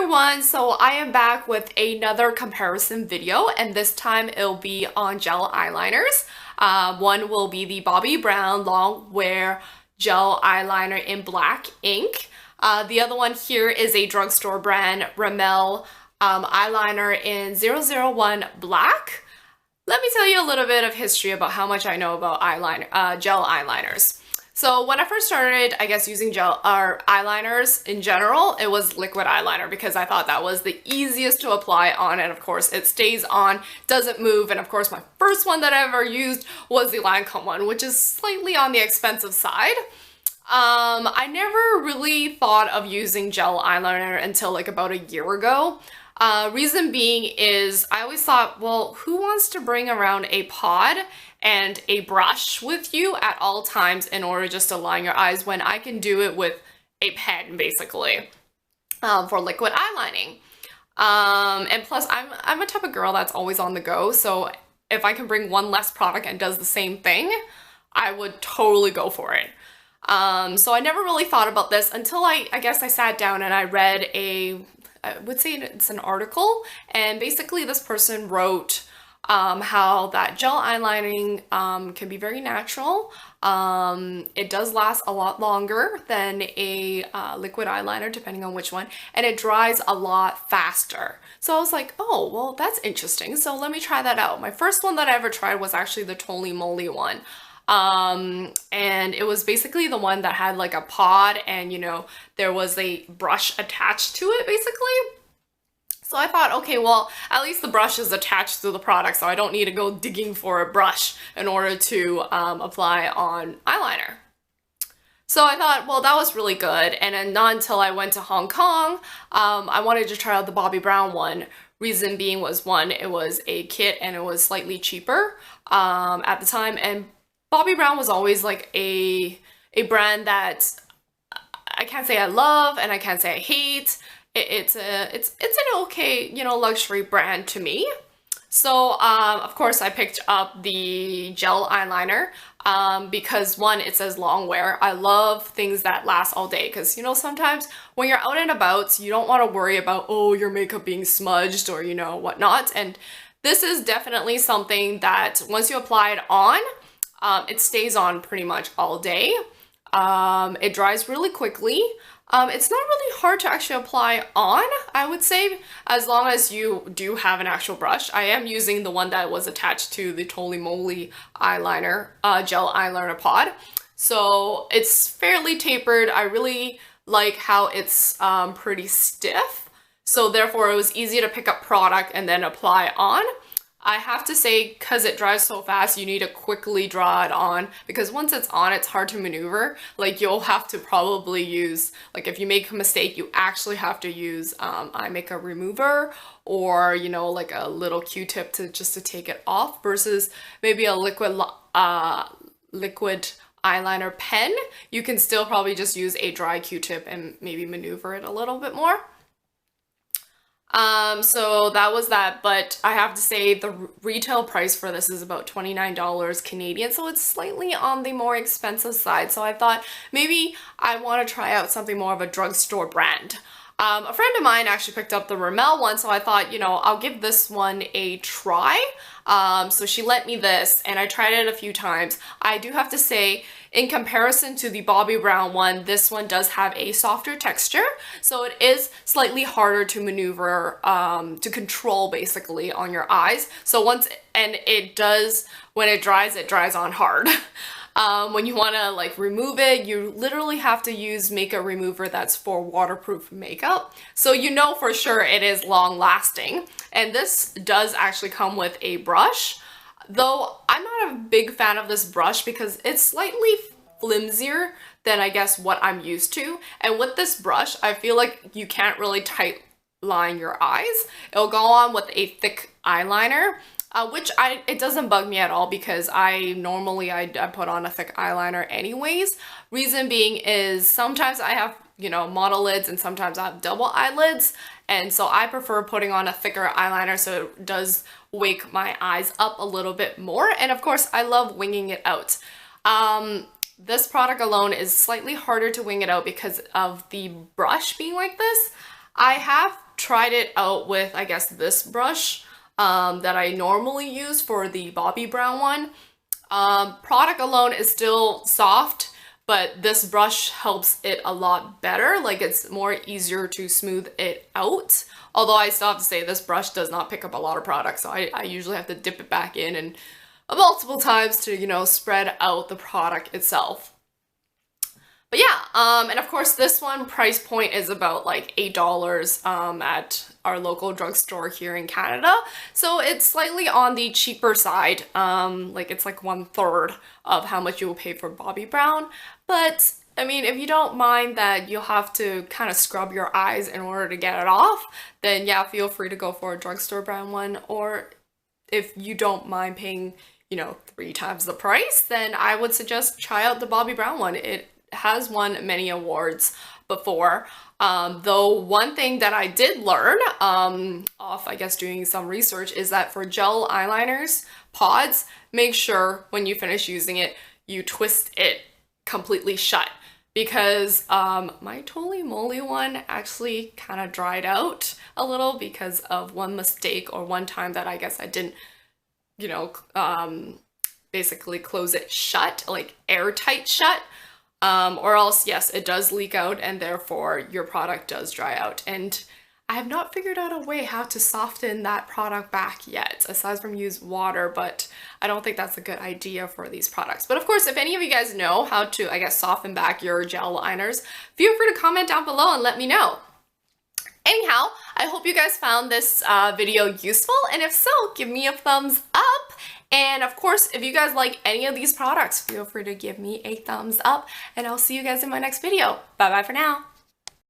everyone, so I am back with another comparison video, and this time it'll be on gel eyeliners. One will be the Bobbi Brown Long Wear Gel Eyeliner in black ink. The other one here is a drugstore brand Rimmel eyeliner in 001 black. Let me tell you a little bit of history about how much I know about gel eyeliners. So when I first started, I guess, using gel or eyeliners in general, it was liquid eyeliner because I thought that was the easiest to apply on, and of course it stays on, doesn't move, and of course my first one that I ever used was the Lancome one, which is slightly on the expensive side. I never really thought of using gel eyeliner until like about a year ago. Reason being is I always thought, well, who wants to bring around a pod and a brush with you at all times in order just to line your eyes when I can do it with a pen, basically, for liquid eyelining. And plus, I'm a type of girl that's always on the go, so if I can bring one less product and does the same thing, I would totally go for it. So I never really thought about this until I guess I sat down and I read I would say it's an article, and basically this person wrote how that gel eyelining can be very natural. It does last a lot longer than a liquid eyeliner, depending on which one, and it dries a lot faster. So I was like, oh, well, that's interesting. So let me try that out. My first one that I ever tried was actually the Toly Moly one. And it was basically the one that had like a pod and, you know, there was a brush attached to it, basically. So I thought, okay, well, at least the brush is attached to the product, so I don't need to go digging for a brush in order to apply on eyeliner. So I thought, well, that was really good. And then not until I went to Hong Kong, I wanted to try out the Bobbi Brown one. Reason being was, one, it was a kit and it was slightly cheaper at the time. And Bobbi Brown was always like a brand that I can't say I love and I can't say I hate. It's an okay, you know, luxury brand to me. So of course I picked up the gel eyeliner because, one, it says long wear. I love things that last all day because, you know, sometimes when you're out and about, you don't want to worry about, oh, your makeup being smudged or, you know, whatnot. And this is definitely something that once you apply it on, it stays on pretty much all day. It dries really quickly. It's not really hard to actually apply on, I would say, as long as you do have an actual brush. I am using the one that was attached to the Toly Moly eyeliner, gel eyeliner pod. So it's fairly tapered. I really like how it's pretty stiff. So therefore it was easy to pick up product and then apply on. I have to say, because it dries so fast, you need to quickly draw it on, because once it's on, it's hard to maneuver. Like, you'll have to probably use, like, if you make a mistake, you actually have to use eye makeup remover or, you know, like a little Q-tip to take it off, versus maybe a liquid eyeliner pen. You can still probably just use a dry Q-tip and maybe maneuver it a little bit more. So that was that, but I have to say the retail price for this is about $29 Canadian, so it's slightly on the more expensive side. So I thought maybe I want to try out something more of a drugstore brand. A friend of mine actually picked up the Rimmel one, so I thought, you know, I'll give this one a try. So she lent me this, and I tried it a few times. I do have to say, in comparison to the Bobbi Brown one, this one does have a softer texture, so it is slightly harder to maneuver, to control basically on your eyes. So and it does, when it dries on hard. When you want to like remove it, you literally have to use makeup remover that's for waterproof makeup. So you know for sure it is long lasting. And this does actually come with a brush, though I'm not a big fan of this brush because it's slightly flimsier than I guess what I'm used to. And with this brush, I feel like you can't really tight line your eyes. It'll go on with a thick eyeliner. Which it doesn't bug me at all because I put on a thick eyeliner anyways. Reason being is sometimes I have, you know, model lids and sometimes I have double eyelids, and so I prefer putting on a thicker eyeliner so it does wake my eyes up a little bit more. And of course I love winging it out. This product alone is slightly harder to wing it out because of the brush being like this. I have tried it out with, I guess, this brush that I normally use for the Bobbi Brown one. Product alone is still soft, but this brush helps it a lot better. Like, it's more easier to smooth it out. Although I still have to say this brush does not pick up a lot of product, so I usually have to dip it back in and multiple times to, you know, spread out the product itself. But yeah, and of course this one price point is about like $8 at our local drugstore here in Canada. So it's slightly on the cheaper side. Like it's like 1/3 of how much you will pay for Bobbi Brown. But I mean, if you don't mind that you'll have to kind of scrub your eyes in order to get it off, then yeah, feel free to go for a drugstore brand one. Or if you don't mind paying, you know, 3 times the price, then I would suggest try out the Bobbi Brown one. It has won many awards before. Though one thing that I did learn off, I guess, doing some research is that for gel eyeliners, pods, make sure when you finish using it, you twist it completely shut. Because my Totally Moly one actually kind of dried out a little because of one mistake or one time that I guess I didn't, you know, basically close it shut, like airtight shut. Or else, yes, it does leak out and therefore your product does dry out. And I have not figured out a way how to soften that product back yet, aside from use water, but I don't think that's a good idea for these products. But of course, if any of you guys know how to, I guess, soften back your gel liners, feel free to comment down below and let me know. Anyhow, I hope you guys found this video useful, and if so, give me a thumbs up. And of course, if you guys like any of these products, feel free to give me a thumbs up, and I'll see you guys in my next video. Bye bye for now.